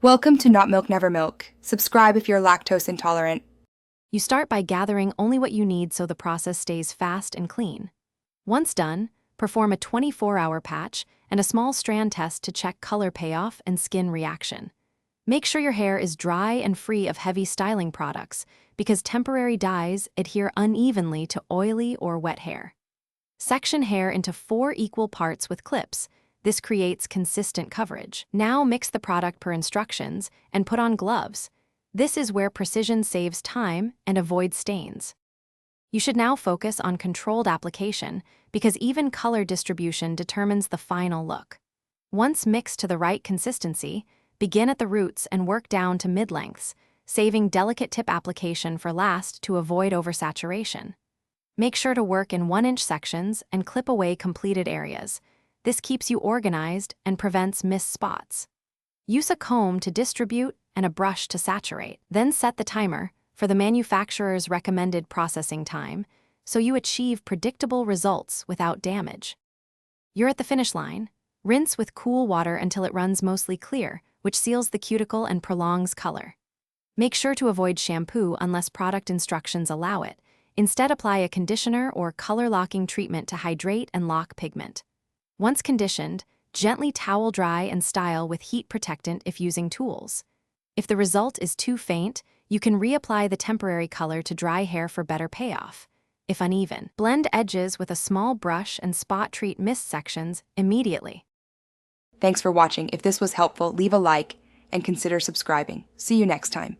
Welcome to Not Milk Never Milk. Subscribe if you're lactose intolerant. You start by gathering only what you need so the process stays fast and clean. Once done, perform a 24-hour patch and a small strand test to check color payoff and skin reaction. Make sure your hair is dry and free of heavy styling products because temporary dyes adhere unevenly to oily or wet hair. Section hair into 4 equal parts with clips. This creates consistent coverage. Now mix the product per instructions and put on gloves. This is where precision saves time and avoids stains. You should now focus on controlled application because even color distribution determines the final look. Once mixed to the right consistency, begin at the roots and work down to mid-lengths, saving delicate tip application for last to avoid oversaturation. Make sure to work in 1-inch sections and clip away completed areas. This keeps you organized and prevents missed spots. Use a comb to distribute and a brush to saturate. Then set the timer for the manufacturer's recommended processing time so you achieve predictable results without damage. You're at the finish line. Rinse with cool water until it runs mostly clear, which seals the cuticle and prolongs color. Make sure to avoid shampoo unless product instructions allow it. Instead, apply a conditioner or color-locking treatment to hydrate and lock pigment. Once conditioned, gently towel dry and style with heat protectant if using tools. If the result is too faint, you can reapply the temporary color to dry hair for better payoff. If uneven, blend edges with a small brush and spot treat missed sections immediately. Thanks for watching. If this was helpful, leave a like and consider subscribing. See you next time.